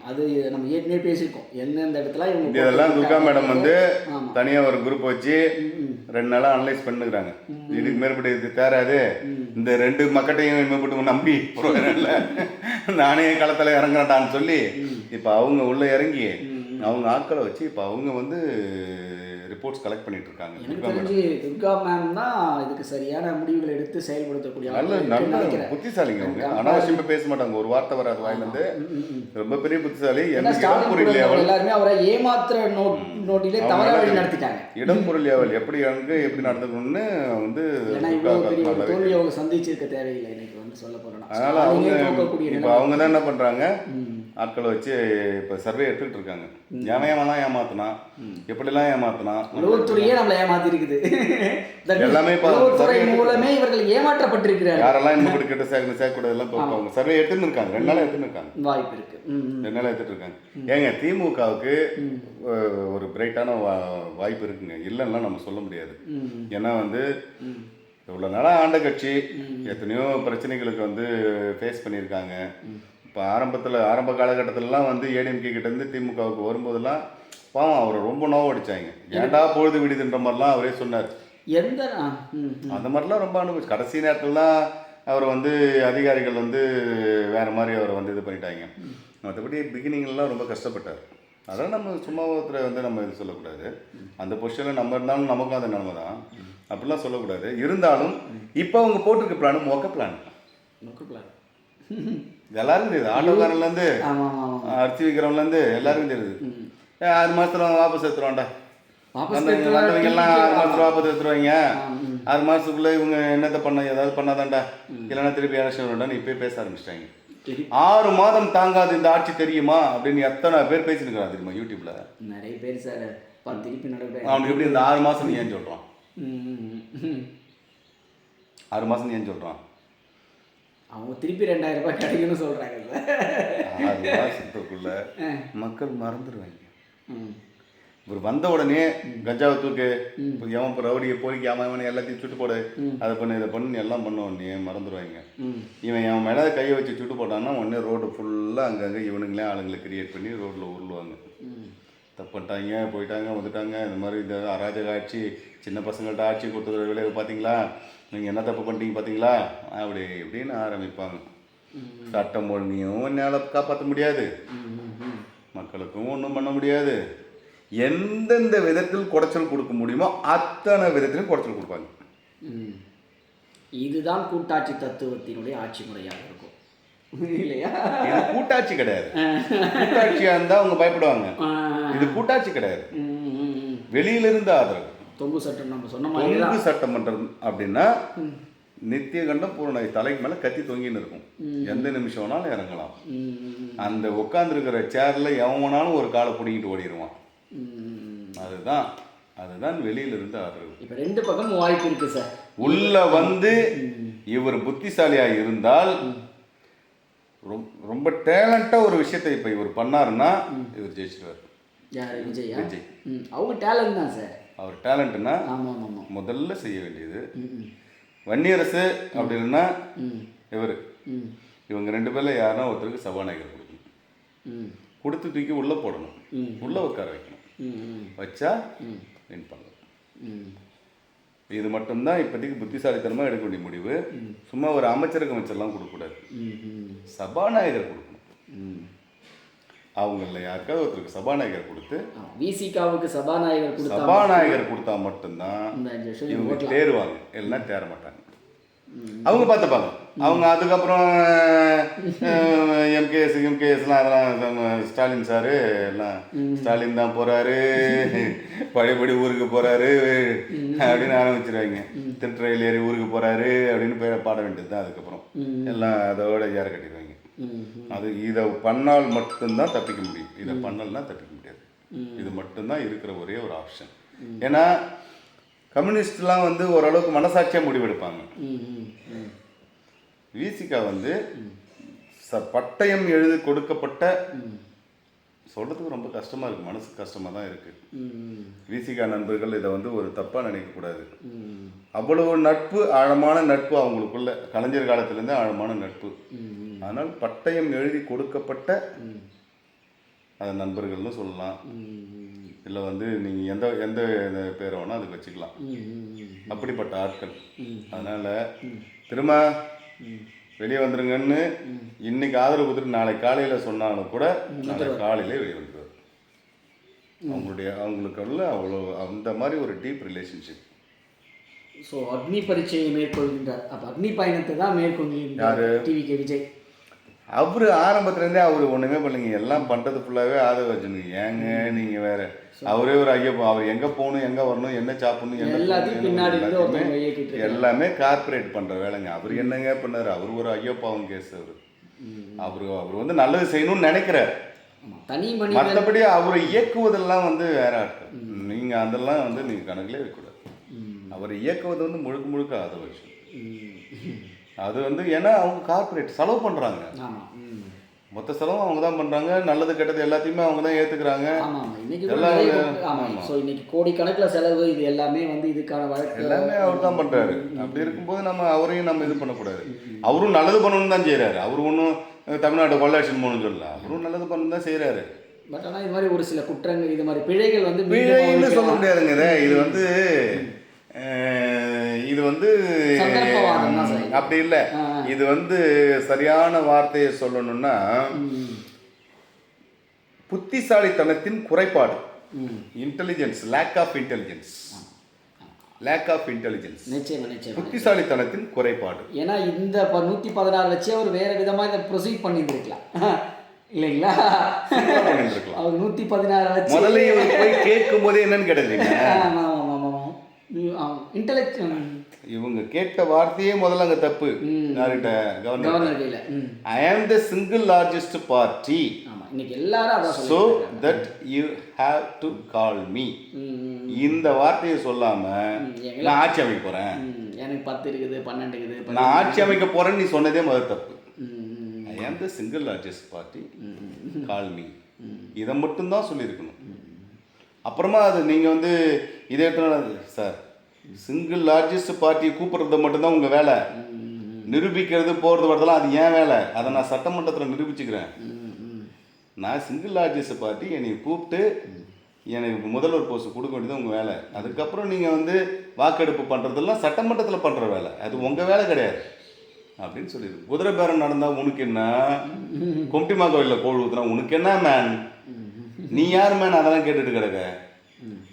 அது நம்ம ஏற்கனவே பேசியிருக்கோம் எந்தெந்த இடத்துல இவங்க. இதெல்லாம் துர்கா மேடம் வந்து தனியாக ஒரு குரூப் வச்சு 2 நாளாக அனலைஸ் பண்ணுறாங்க. இதுக்கு மேற்பட்டு இது தேராது, இந்த 2 மக்கட்டையும் மேம்பட்டு நம்பி நானே களத்தில் இறங்குறேன்டான்னு சொல்லி இப்போ அவங்க உள்ள இறங்கி அவங்க ஆட்களை வச்சு இப்போ அவங்க வந்து ரிப்போர்ட்ஸ் கலெக்ட் பண்ணிட்டு இருக்காங்க. எனக்கு தெரிஞ்சு துர்கா மேம் தான் இதுக்கு சரியான முடிவுகளை எடுத்து செயல்படுத்தக்கூடிய நல்ல புத்திசாலிங்க. அவங்க அனாவசியமா பேச மாட்டாங்க, ஒரு வார்த்தை வராது வாயிலிருந்து. ரொம்ப பெரிய புத்திசாலி. எல்லாருமே அவரை ஏமாத்துற நோட்டிலே தவறா வழி நடத்திட்டாங்க. இடம் பொருள் ஏவல் எப்படி அங்கு எப்படி நடந்துக்கணும்னு வந்து தோல்வி அவங்க சந்திச்சிருக்க தேவையில்லை இன்னைக்கு வந்து சொல்ல போறோம். அதனால அவங்க இப்போ அவங்க தான் என்ன பண்றாங்க, ஆட்களை வச்சு இப்போ சர்வே எடுத்துக்கிட்டு இருக்காங்க. ஏமாதான் ஏமாத்தினா, எப்படிலாம் ஏமாத்தினா, உளவுத்துறையே நம்மளை ஏமாத்தி இருக்குது. எல்லாமே மூலமே இவர்கள் ஏமாற்றப்பட்டிருக்கிறார்கள். யாரெல்லாம் இன்னும் கிட்ட சேர்க்கக்கூடாதெல்லாம் அவங்க சர்வே எடுத்துன்னு இருக்காங்க. 2 நாளாக எடுத்துன்னு இருக்காங்க. வாய்ப்பு இருக்கு. 2 நாளாக எடுத்துட்டு இருக்காங்க. ஏங்க திமுகவுக்கு ஒரு பிரைட்டான வாய்ப்பு இருக்குங்க, இல்லைன்னா நம்ம சொல்ல முடியாது. ஏன்னா வந்து இவ்வளோ நாளாக ஆண்ட கட்சி எத்தனையோ பிரச்சனைகளுக்கு வந்து ஃபேஸ் பண்ணியிருக்காங்க. இப்போ ஆரம்ப காலகட்டத்திலலாம் வந்து ஏடிஎம்கே கிட்டேருந்து திமுகவுக்கு வரும்போதெல்லாம் பாவம் அவரை ரொம்ப நோவடிச்சாங்க. ஏன்டா பொழுது விடுதுன்ற மாதிரிலாம் அவரே சொன்னார். அந்த மாதிரிலாம் ரொம்ப அனுபவிச்சு கடைசி நேரத்துலலாம் அவர் வந்து அதிகாரிகள் வந்து வேறு மாதிரி அவரை வந்து இது பண்ணிட்டாங்க. மற்றபடி பிகினிங்லாம் ரொம்ப கஷ்டப்பட்டார். அதெல்லாம் நம்ம சும்மா ஒருத்தரை வந்து நம்ம இது சொல்லக்கூடாது. அந்த பொசிஷனில் நம்ம இருந்தாலும் நமக்கும் அந்த நிலைமை தான், அப்படிலாம் சொல்லக்கூடாது. இருந்தாலும் இப்போ அவங்க போட்டிருக்க பிளான் மொக்க பிளான். எல்லாருக்கும் தெரியுது, ஆட்டோக்காரன்லேருந்து அரிசி விற்கிறவன்லேருந்து எல்லாருக்கும் தெரியுது. 6 மாதத்துல வாபஸ் எடுத்துருவான்டா, வந்தவங்கெல்லாம் 6 மாதத்துல வாபஸ் எடுத்துருவாங்க. 6 மாதத்துக்குள்ளே இவங்க என்னத்தை பண்ண ஏதாவது பண்ணாதான்டா, இல்லைன்னா திருப்பி எலெக்ஷன் வேண்டான்னு இப்போ பேச ஆரம்பிச்சிட்டாங்க. 6 மாதம் தாங்காது இந்த ஆட்சி தெரியுமா அப்படின்னு எத்தனை பேர் பேசிருக்கிறான் தெரியுமா யூடியூப்ல. நிறைய பேர் சார் திருப்பி நடக்குது. அவனுக்கு எப்படி இந்த 6 மாதம் ஏன் சொல்கிறான், 6 மாதம் ஏன் சொல்கிறான், அவங்க திருப்பி 2000 ரூபாய் கிடைக்குன்னு சொல்கிறாங்க. 6 மாதத்துக்குள்ள மக்கள் மறந்துடுவாங்க. இவர் வந்த உடனே கஞ்சாவை தூக்கு, எவன் ரவுடியை போலிக்கு அவன் எல்லாத்தையும் சுட்டு போடு, அதை பண்ணு இதை பண்ணு எல்லாம் பண்ண உடனே மறந்துடுவாங்க. இவன் அவன் மேலே கையை வச்சு சுட்டு போட்டான்னா உடனே ரோடு ஃபுல்லாக அங்கங்கே இவனுங்களே ஆளுங்களை கிரியேட் பண்ணி ரோட்டில் உருளுவாங்க. தப்பு பண்ணிட்டாங்க, போயிட்டாங்க, வந்துட்டாங்க, இந்த மாதிரி இந்த அராஜக ஆட்சி, சின்ன பசங்கள்ட்ட ஆட்சி கொடுத்தது விளைவு பார்த்தீங்களா, நீங்கள் என்ன தப்பு பண்ணிட்டீங்க பார்த்தீங்களா, அப்படி இப்படின்னு ஆரம்பிப்பாங்க. சட்டம் ஒழுங்கையும் என்னால் காப்பாற்ற முடியாது, மக்களுக்கும் ஒன்றும் பண்ண முடியாது. எந்தெந்த விதத்தில் குடைச்சல் கொடுக்க முடியுமோ அத்தனை விதத்திலும் குடைச்சல் கொடுப்பாங்க. இதுதான் கூட்டாட்சி தத்துவத்தினுடைய ஆட்சி முறையாக இருக்கும். இல்லையா? இது கூட்டாட்சி கிடையாது. கூட்டாட்சியா இருந்தா அவங்க பயப்படுவாங்க. இது கூட்டாட்சி கிடையாது. வெளியிலிருந்து ஆதரவு. தொங்கு சட்டம் நம்ம சொன்ன மாதிரி தொங்கு சட்டமன்றம் அப்படின்னா நித்திய கண்டம் பூரண தலைக்கு மேல கத்தி தொங்கின்னு இருக்கும். எந்த நிமிஷம் வேணாலும் இறங்கலாம். அந்த உட்காந்துருக்கிற சேர்ல எவன் வேணாலும் ஒரு காலை பிடிக்கிட்டு ஓடிடுவான். அதுதான் வெளியில இருந்து ஆதரவு. இப்ப ரெண்டு பக்கமும் வாய்ப்பு இருக்கு சார். உள்ள வந்து இவர் புத்திசாலியா இருந்தால் ரொம்ப டேலண்டா ஒரு விஷயத்தை இப்ப இவர் பண்ணாருன்னா இவர் ஜெயிச்சிருவார். யாரு? விஜய். அவங்க டேலண்ட் தான் சார். அவர் டேலண்ட்னா முதல்ல செய்ய வேண்டியது வன்னியரசு அப்படி இல்லைன்னா இவர் இவங்க ரெண்டு பேர்ல யாருன்னா ஒருத்தருக்கு சபாநாயகர் கொடுக்கணும். கொடுத்து தூக்கி உள்ள போடணும். உள்ள உட்கார வைக்கணும். வச்சா வின் பண்ணலாம். இது மட்டும்தான் இப்போதைக்கு புத்திசாலித்தனமாக எடுக்க வேண்டிய முடிவு. சும்மா ஒரு அமைச்சருக்கு அமைச்சர்லாம் கொடுக்கக்கூடாது. சபாநாயகர் கொடுக்கணும். அவங்கள யாருக்காவது ஒருத்தருக்கு சபாநாயகர் கொடுத்து விசிகாவுக்கு சபாநாயகர் கொடுத்தா மட்டும்தான் இவங்க தேருவாங்க. இல்லைன்னா தேர மாட்டாங்க. அவங்க பார்த்துப்பாங்க. அவங்க அதுக்கப்புறம் எம்கேஎஸ்லாம் அதெல்லாம் ஸ்டாலின் சாரு எல்லாம் ஸ்டாலின் தான் போறாரு, பழையபடி ஊருக்கு போறாரு அப்படின்னு ஆரம்பிச்சிருவாங்க. திருட்டுறையில் ஏறி ஊருக்கு போறாரு அப்படின்னு பாட வேண்டியது தான். அதுக்கப்புறம் எல்லாம் அதோட ஏற கட்டிடுவாங்க. அது இதை பண்ணால் மட்டும்தான் தப்பிக்க முடியும். இதை பண்ணலன்னா தப்பிக்க முடியாது. இது மட்டும்தான் இருக்கிற ஒரே ஒரு ஆப்ஷன். ஏன்னா கம்யூனிஸ்ட்லாம் வந்து ஓரளவுக்கு மனசாட்சியாக முடிவெடுப்பாங்க. விசிகா வந்து பட்டயம் எழுதி கொடுக்கப்பட்ட, சொல்கிறதுக்கு ரொம்ப கஷ்டமாக இருக்குது, மனசு கஷ்டமாக தான் இருக்குது. விசிகா நண்பர்கள் இதை வந்து ஒரு தப்பாக நினைக்கக்கூடாது. அவ்வளவு நட்பு, ஆழமான நட்பு அவங்களுக்குள்ள, கலைஞர் காலத்துலேருந்தே ஆழமான நட்பு. ஆனால் பட்டயம் எழுதி கொடுக்கப்பட்ட அது நண்பர்கள்னு சொல்லலாம். இல்லை வந்து நீங்கள் எந்த எந்த பேரை வேணால் அதுக்கு வச்சுக்கலாம். அப்படிப்பட்ட ஆட்கள். அதனால் திரும்ப வெளியே வந்துருங்கன்னு இன்னைக்கு ஆதரவு கொடுத்துட்டு நாளைக்கு காலையில் சொன்னாலும் கூட நாளைக்கு காலையிலே வெளியே வந்துடுவார். அவங்களுக்குள்ள அவ்வளோ அந்த மாதிரி ஒரு டீப் ரிலேஷன்ஷிப். ஸோ அக்னி பரீட்சையை மேற்கொள்கின்றார். அப்போ அக்னி பயணத்தை தான் மேற்கொள்கின்றார் டிவிகே விஜய். அவர் ஆரம்பத்துலேருந்தே அவர் ஒன்றுமே பண்ணலைங்க. எல்லாம் பண்ணுறது ஃபுல்லாகவே ஆதரவு வச்சுங்க. ஏங்க நீங்கள் வேறு அவரே ஒரு ஐயப்போ, அவர் எங்கே போகணும், எங்கே வரணும், என்ன சாப்பிடணும், எல்லாமே கார்பரேட் பண்ணுற வேலைங்க. அவர் என்னங்க பண்ணார்? அவர் ஒரு ஐயப்பாவும் கேஸ். அவர் வந்து நல்லது செய்யணும்னு நினைக்கிறார். மற்றபடி அவரை இயக்குவதெல்லாம் வந்து வேற ஆட்கள். நீங்கள் அதெல்லாம் வந்து நீங்கள் கணக்கிலே வைக்கக்கூடாது. அவரை இயக்குவது வந்து முழுக்க முழுக்க ஆதரவு விஷயம். அது வந்து ஏன்னா அவங்க கார்பரேட் செலவு பண்ணுறாங்க. மொத்த செலவும் அவங்க தான் பண்ணுறாங்க. நல்லது கெட்டது எல்லாத்தையுமே அவங்க தான் ஏற்றுக்கிறாங்க. இன்னைக்கு கோடிக்கணக்கில் செலவு, இது எல்லாமே வந்து இதுக்கான வழக்கு எல்லாமே அவர் தான் பண்ணுறாரு. அப்படி இருக்கும்போது நம்ம அவரையும் நம்ம இது பண்ணக்கூடாது. அவரும் நல்லது பண்ணணும்னு தான் செய்கிறாரு. அவரு ஒன்றும் தமிழ்நாடு கொள்ளாட்சின்னு போகணும்னு சொல்லல. அவரும் நல்லது பண்ணணும் தான் செய்கிறாரு. பட் ஆனால் இது மாதிரி ஒரு சில குற்றங்கள், இது மாதிரி பிழைகள் வந்து பிழைன்னு சொல்ல முடியாதுங்க. இது வந்து இது வந்து அப்படி இல்லை. இது வந்து சரியான வார்த்தையை சொல்லணும்னா புத்திசாலித்தனத்தின் குறைபாடு. Intelligence, lack of intelligence. நிச்சயமா புத்திசாலித்தனத்தின் குறைபாடு. ஏன்னா இந்த 116 வச்சு அவர் வேற விதமா இதை ப்ரொசீட் பண்ணியிருந்திருக்கலாம் இல்லைங்களா? அவர் 116 வச்சு முதல்ல இவர் போய் கேட்கும் போதே என்னன்னு கேட்டதுங்க. இவங்க கேட்ட வார்த்தையே முதல்ல அங்க தப்பு. யார்கிட்ட? கவர்னர். ஐ ஆம் தி சிங்கிள் லார்ஜஸ்ட் பார்ட்டி. இன்னைக்கு எல்லாரும் அதான் சொல்றாங்க. So that you have to call me. இந்த வார்த்தையை சொல்லாம நான் ஆட்சி அமைக்க போறேன், எனக்கு 10 இருக்குது 12 இருக்குது, நான் ஆட்சி அமைக்க போறேன்னு நீ சொன்னதே முதல் தப்பு. ஐ ஆம் தி single largest party, call me. இதை மட்டும் தான் சொல்லியிருக்கணும். அப்புறமா அது நீங்கள் வந்து இதே சார் சிங்கிள் லார்ஜஸ்ட் பார்ட்டியை கூப்பிட்றது மட்டும்தான் உங்கள் வேலை. நிரூபிக்கிறது போகிறது வரதெல்லாம் அது ஏன் வேலை. அதை நான் சட்டமன்றத்தில் நிரூபிச்சுக்கிறேன். நான் சிங்கிள் லார்ஜஸ்ட் பார்ட்டி, என்னை கூப்பிட்டு எனக்கு முதல்வர் போஸ்ட் கொடுக்க வேண்டியது உங்கள் வேலை. அதுக்கப்புறம் நீங்கள் வந்து வாக்கெடுப்பு பண்ணுறதெல்லாம் சட்டமன்றத்தில் பண்ணுற வேலை, அது உங்கள் வேலை கிடையாது அப்படின்னு சொல்லிடுது. குதிரை பேரம் நடந்தால் உனக்கு என்ன, கொம்டிமா கோயிலில் கோழ் ஊற்றுனா உனக்கு என்ன மேன், நீ யார் மேன், அதெல்லாம் கேட்டுட்டு கிடக்க.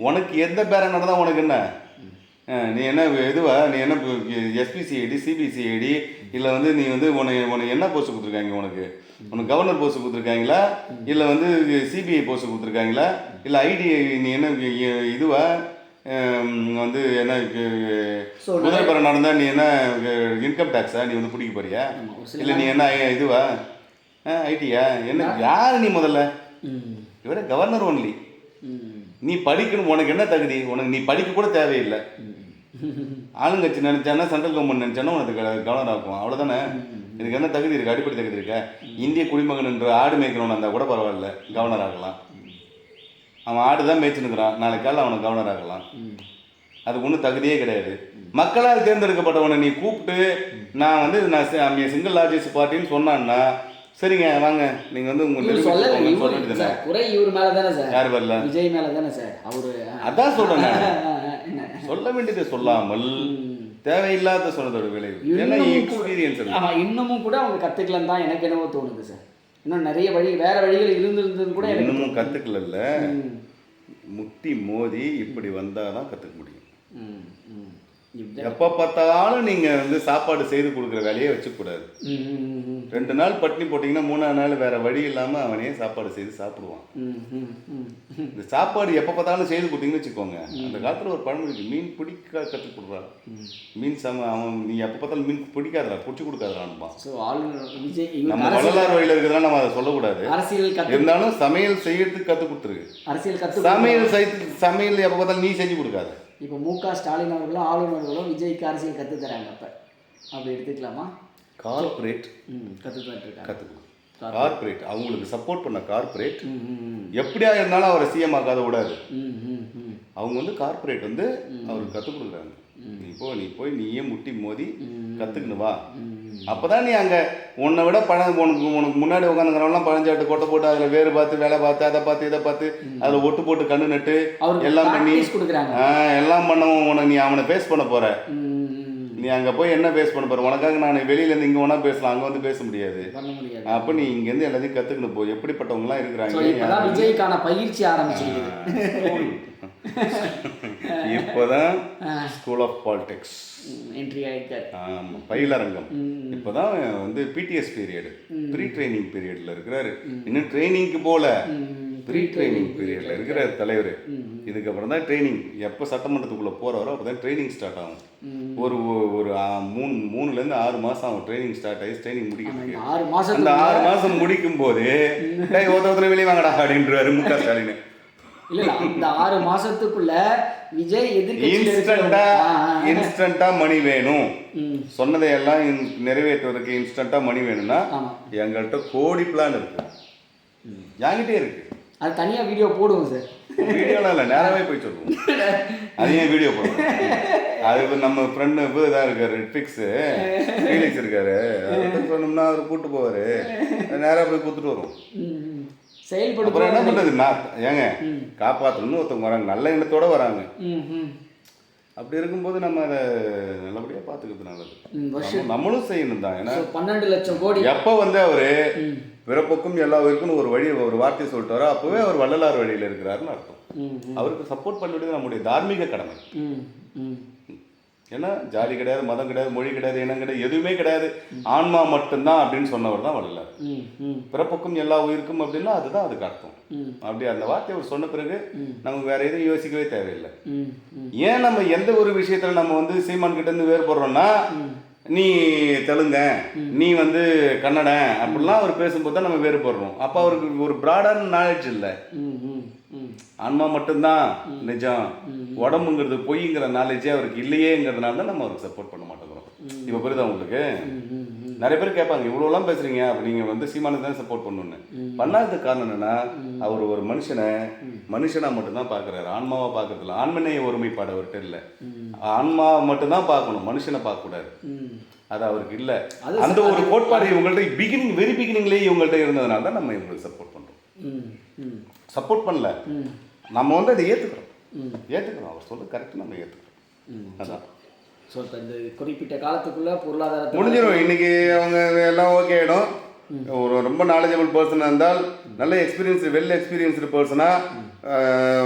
உனக்கு எந்த பேரம் நடந்தால் உனக்கு என்ன, நீ என்ன இதுவா நீ என்ன எஸ்பிசிஐடி சிபிசிஐடி இல்லை வந்து நீ வந்து உனக்கு என்ன போஸ்ட் கொடுத்துருக்காங்க உனக்கு கவர்னர் போஸ்ட் கொடுத்துருக்காங்களா இல்லை வந்து சிபிஐ போஸ்ட் கொடுத்துருக்காங்களா இல்லை ஐடி நீ என்ன இதுவா வந்து என்ன முதல்வரம் நடந்தால் நீ என்ன இன்கம் டேக்ஸா நீ வந்து பிடிக்க போறியா இல்லை நீ என்ன இதுவா ஐடியா என்ன யார் நீ முதல்ல இவர கவர்னர் ஒன்லி நீ படிக்கணும் உனக்கு என்ன தகுதி உனக்கு நீ படிக்க கூட தேவையில்லை ஆளுங்கட்சி நினைச்சானா சென்ட்ரல் கவர்மெண்ட் நினைச்சானா உனக்கு கவர்னர் ஆக்கும் அவ்வளோதானே இதுக்கு என்ன தகுதி இருக்கு அடிப்படை தகுதி இருக்க இந்திய குடிமகன் என்று ஆடு மேய்க்கணும்னு இருந்தால் கூட பரவாயில்ல கவர்னர் ஆகலாம் அவன் ஆடு தான் மேய்ச்சினுக்கிறான் நாளைக்கு காலையில் அவனை கவர்னர் ஆகலாம் அதுக்கு ஒன்றும் தகுதியே கிடையாது மக்களால் தேர்ந்தெடுக்கப்பட்டவனை நீ கூப்பிட்டு நான் வந்து நான் சிங்கிள் லார்ஜஸ்ட் பார்ட்டின்னு சொன்னான்னா சரிங்க வாங்க நீங்க வந்து உங்க குறை இவர் மேல தானே சார் யார் வரல விஜய் மேல தானே சார் அவரு அதான் சொல்றேன் சொல்ல வேண்டியதை சொல்லாமல் தேவையில்லாத சொன்னதோட விளைவு ஏன்னா எக்ஸ்பீரியன்ஸ் ஆமா இன்னமும் கூட அவங்க கத்துக்கலாம் தான் எனக்கு என்னவோ தோணுது சார் இன்னும் நிறைய வேற வழிகள் இருந்திருந்தது கூட இன்னமும் கத்துக்கல முட்டி மோதி இப்படி வந்தாதான் கத்துக்க முடியும் எப்போ பார்த்தாலும் நீங்கள் வந்து சாப்பாடு செய்து கொடுக்குற வேலையே வச்சுக்கூடாது 2 நாள் பட்டினி போட்டிங்கன்னா 3ஆவது நாள் வேறு வழி இல்லாமல் அவனே சாப்பாடு செய்து சாப்பிடுவான் இந்த சாப்பாடு எப்போ பார்த்தாலும் செய்து கொடுத்தீங்கன்னு வச்சுக்கோங்க அந்த காலத்தில் ஒரு பழமொழி மீன் பிடிக்க கற்றுக் கொடுறா மீன் அவன் நீ எப்போ பார்த்தாலும் மீன் பிடிக்காதரா பிடிச்சி கொடுக்காதரான்பான். ஸோ ஆளுநர் விஜய் நம்ம வள்ளலார் வழியில் இருக்கிறதா நம்ம அதை சொல்லக்கூடாது. அரசியல் இருந்தாலும் சமையல் செய்யறதுக்கு கற்றுக் கொடுத்துருக்கு. அரசியல் சமையல் எப்போ பார்த்தாலும் நீ செஞ்சு கொடுக்காத. இப்போ மு.க. ஸ்டாலின் அவர்களும் ஆளுநர்களும் விஜய்க்கு அரசியல் கற்று தராங்க. அப்படி எடுத்துக்கலாமா? கார்பரேட் கார்பரேட் அவங்களுக்கு சப்போர்ட் பண்ண கார்பரேட் எப்படியா இருந்தாலும் அவரை சிஎம் ஆக்காத விடாது. அவங்க வந்து கார்பரேட் வந்து அவருக்கு கற்றுக் கொடுக்குறாங்க. நீ போய் நீயே முட்டி மோதி கற்றுக்கணும் வா. அப்போதான் நீ அங்கே உன்னை விட உனக்கு முன்னாடி உட்காந்துக்கிறவங்களாம் பழஞ்சாட்டு கொட்டை போட்டு அதில் வேறு பார்த்து வேலை பார்த்து அதை பார்த்து இதை பார்த்து அதில் ஒட்டு போட்டு கண்ணு நட்டு எல்லாம் பண்ணி எல்லாம் பண்ணவன் நீ அவனை பேஸ் பண்ண போற. நீ அங்கே போய் என்ன பேஸ் பண்ண போற? உனக்காக நான் வெளியிலேருந்து இங்கே ஒன்றா பேசலாம், அங்கே வந்து பேச முடியாது. அப்போ நீ இங்கேருந்து எல்லாத்தையும் கற்றுக்கணும். போய் எப்படிப்பட்டவங்களாம் இருக்கிறாங்க. விஜய்க்கான பயிற்சி ஆரம்பிச்சிருக்குது இப்போதான் ஸ்கூல் ஆஃப் பாலிடிக்ஸ் என்ட்ரி ஆகிட்டார். ஆமாம், பயிலரங்கம். இப்போதான் வந்து பிடிஎஸ் பீரியடு, ப்ரீ ட்ரைனிங் பீரியடில் இருக்கிறாரு. இன்னும் ட்ரைனிங்க்கு போல ப்ரீ ட்ரைனிங் பீரியடில் இருக்கிறார் தலைவர். இதுக்கப்புறம் தான் ட்ரைனிங். எப்போ சட்டமன்றத்துக்குள்ளே போகிறாரோ அப்போ தான் ட்ரைனிங் ஸ்டார்ட் ஆகும். ஒரு 3 to 6 மாதம் ஆகும் ட்ரைனிங் ஸ்டார்ட் ஆகி ட்ரைனிங் முடிக்கிறதுக்கு. அந்த 6 மாதம் முடிக்கும் போது ஒருத்தனை வெளியே வாங்கடா அப்படின்றாரு மு.க. ஸ்டாலின். இல்ல இந்த 6 மாசத்துக்குள்ள விஜய் இன்ஸ்டன்டா மணி வேணும் சொன்னதையெல்லாம் நிறைவேற்றுவதற்கு இன்ஸ்டன்டா மணி வேணும்னா எங்கள்கிட்ட கோடி பிளான் இருக்கு, என்கிட்டே இருக்கு. அது தனியா வீடியோ போடுவோம் சார். வீடியோலாம் இல்லை, நேராகவே போய் சொல்லுவோம். அதையும் வீடியோ போடுவோம். அது நம்ம ஃப்ரெண்டு இதாக இருக்காரு, நெட்ஃப்ளிக்ஸு ஃபீலிக்ஸ் இருக்காரு, அதை சொன்னோம்னா அவர் கூப்பிட்டு போவார், நேராக போய் கொடுத்துட்டு வரும். அப்புறம் என்ன பண்ணுறது? ஏங்க காப்பாற்றணும்னு ஒருத்தவங்க வராங்க, நல்ல எண்ணத்தோடு வராங்க. அப்படி இருக்கும்போது நம்ம அதை நல்லபடியாக பார்த்துக்கிறது நல்லது. நம்மளும் செய்யணும் தான். ஏன்னா 12 லட்சம் கோடி எப்போ வந்து அவர் பிறப்புக்கும் எல்லா உயிருக்கும் ஒரு வார்த்தையை சொல்லிட்டு வரோ அப்போவே அவர் வள்ளலார் வழியில் இருக்கிறாருன்னு அர்த்தம். அவருக்கு சப்போர்ட் பண்ண வேண்டியது நம்முடைய தார்மீக கடமை. ஏன்னா ஜாதி கிடையாது, மதம் கிடையாது, மொழி கிடையாது, இனம் கிடையாது, எதுவுமே கிடையாது, ஆன்மா மட்டும்தான் அப்படின்னு சொன்னவர் தான் வள்ளலார். பிறப்புக்கும் எல்லா உயிருக்கும் அப்படின்னா அதுதான் அதுக்கு அர்த்தம். அப்படி அந்த வார்த்தையை அவர் சொன்ன பிறகு நமக்கு வேற எதுவும் யோசிக்கவே தேவையில்லை. ஏன் நம்ம எந்த ஒரு விஷயத்துல நம்ம வந்து சீமான் கிட்ட இருந்து வேறுபடுறோம்னா, நீ தெலுங்க, நீ வந்து கன்னடன் அப்படிலாம் அவர் பேசும்போது தான் நம்ம வேறுபடுறோம். அப்போ அவருக்கு ஒரு ப்ராடான நாலேஜ் இல்லை. ஆன்மா மட்டும்தான் நிஜம், உடம்புங்கிறது பொய்ங்கிற நாலேஜே அவருக்கு இல்லையேங்கிறதுனால தான் நம்ம அவருக்கு சப்போர்ட் பண்ண மாட்டேங்கிறோம். இப்போ புரியுதா உங்களுக்கு? நிறைய பேர் கேட்பாங்க, இவ்வளோலாம் பேசுறீங்க, அப்போ நீங்கள் வந்து சீமானுக்கு தான் சப்போர்ட் பண்ணணுன்னு. பண்ணாததுக்கு காரணம் என்னன்னா, அவர் ஒரு மனுஷனா மட்டும்தான் பார்க்குறாரு, ஆன்மாவை பார்க்கறதில்ல. ஆண்மனைய ஒருமைப்பாடு அவர்கிட்ட இல்லை. ஆன்மாவை மட்டும்தான் பார்க்கணும், மனுஷனை பார்க்கக்கூடாது. அது அவருக்கு இல்லை. அந்த ஒரு கோட்பாடு இவங்கள்ட்ட வெரி பிகினிங்லேயே இவங்கள்ட்ட இருந்ததுனால தான் நம்ம இவங்களுக்கு சப்போர்ட் பண்ணுறோம். சப்போர்ட் பண்ணல, நம்ம வந்து அதை ஏற்றுக்கிறோம். அவர் சொல்ல கரெக்டாக நம்ம ஏற்றுக்கிறோம். அதான். ஸோ இந்த குறிப்பிட்ட காலத்துக்குள்ள பொருளாதாரத்தை முடிஞ்சிடும். இன்னைக்கு அவங்க எல்லாம் ஓகே ஆகிடும். ஒரு ரொம்ப நாலேஜபிள் பர்சனாக இருந்தால் நல்ல வெல் எக்ஸ்பீரியன்ஸ்டு பர்சனாக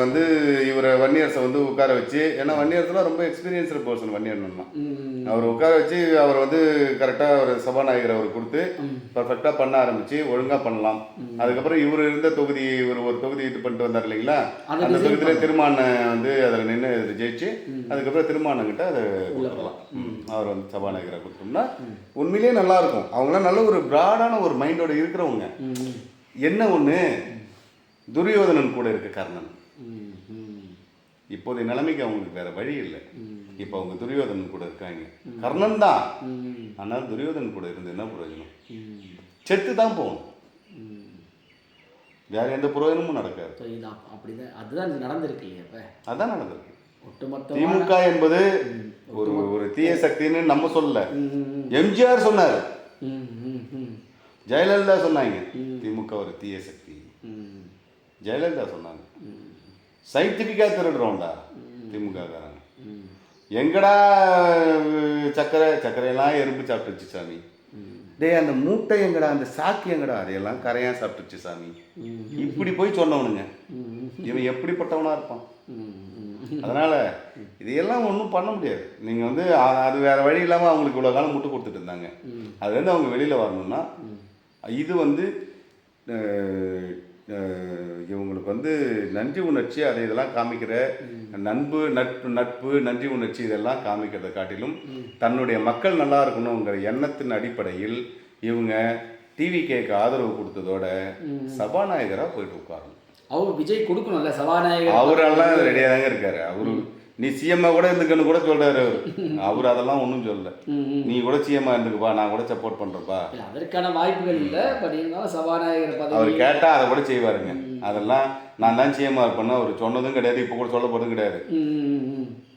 வந்து இவரை வன்னியரசை வந்து உட்கார வச்சு, ஏன்னா வன்னியரசெலாம் ரொம்ப எக்ஸ்பீரியன்ஸ்டு பர்சன் வன்னியர்னா, அவர் உட்கார வச்சு அவர் வந்து கரெக்டாக ஒரு சபாநாயகர் அவர் கொடுத்து பர்ஃபெக்டாக பண்ண ஆரம்பித்து ஒழுங்காக பண்ணலாம். அதுக்கப்புறம் இவர் இருந்த தொகுதி ஒரு தொகுதி இது பண்ணிட்டு வந்தார் இல்லைங்களா, அந்த தொகுதியில் திருமாவளவன் வந்து அதில் நின்று ஜெயிச்சு அதுக்கப்புறம் திருமாவளவன்கிட்ட அதை கொடுத்துடலாம். அவர் வந்து சபாநாயகரை கொடுத்தோம்னா உண்மையிலேயே நல்லாயிருக்கும். அவங்களாம் நல்ல ஒரு ப்ராடான ஒரு மைண்டோட இருக்கிறவங்க. என்ன ஒன்று, துரியோதனன் கூட இருக்க கர்ணன். இப்போதைய நிலைமைக்கு அவங்களுக்கு வேற வழி இல்லை. இப்போ அவங்க துரியோதனன் கூட இருக்காங்க. கர்ணன் தான், ஆனால் துரியோதனன் கூட இருந்து என்ன பிரயோஜனம்? செத்து தான் போகணும், வேற எந்த பிரயோஜனமும் நடக்காது. அப்படிதான், அதுதான் நடந்திருக்கு. இப்போ அதான் நடந்திருக்கு. திமுக என்பது ஒரு தீய சக்தின்னு நம்ம சொல்லல, எம்ஜிஆர் சொன்னார், ஜெயலலிதா சொன்னாங்க திமுக ஒரு தீய சக்தி. ஜெயலலிதா சொன்னாங்க. சயின்டிஃபிக்காக திருடுறோம்டா திமுக காரங்க. எங்கடா சர்க்கரையெல்லாம் எறும்பு சாப்பிட்டுச்சு சாமி. டே அந்த மூட்டை எங்கடா, அந்த சாக்கு எங்கடா, அதையெல்லாம் கரையாக சாப்பிட்டுச்சு சாமி. இப்படி போய் சொன்னவனுங்க. இவன் எப்படிப்பட்டவனா இருப்பான்? அதனால் இதையெல்லாம் ஒன்றும் பண்ண முடியாது. நீங்கள் வந்து அது வேறு வழி இல்லாமல் அவங்களுக்கு இவ்வளோ காலம் முட்டு கொடுத்துட்டு இருந்தாங்க. அதுலேருந்து அவங்க வெளியில் வரணும்னா இது வந்து இவங்களுக்கு வந்து நன்றி உணர்ச்சி, அதை இதெல்லாம் காமிக்கிற நட்பு நன்றி உணர்ச்சி இதெல்லாம் காமிக்கிறதை காட்டிலும் தன்னுடைய மக்கள் நல்லா இருக்கணுங்கிற எண்ணத்தின் அடிப்படையில் இவங்க டிவிகேக்கு ஆதரவு கொடுத்ததோட சபாநாயகராக போயிட்டு உட்காரணும். அவர் விஜய் கொடுக்கணும்ல சபாநாயகர், அவரெல்லாம் ரெடியாக தாங்க இருக்காரு. அவரு நீ சிஎம்மா கூட இருந்துக்கன்னு கூட சொல்றாரு. அவர் அதெல்லாம் ஒன்றும் சொல்லல. நீ கூட சிஎம்மா இருந்துக்குப்பா, நான் கூட சப்போர்ட் பண்றப்பா, அதற்கான வாய்ப்புகள் இல்லை. பட் இருந்தாலும் சபாநாயகர் பதவி அவர் கேட்டா அதை கூட செய்வாருங்க. அதெல்லாம் நான் தான் சிஎம்மா இருப்பேன்னா அவர் சொன்னதும் கிடையாது, இப்போ கூட சொல்ல போறதும் கிடையாது.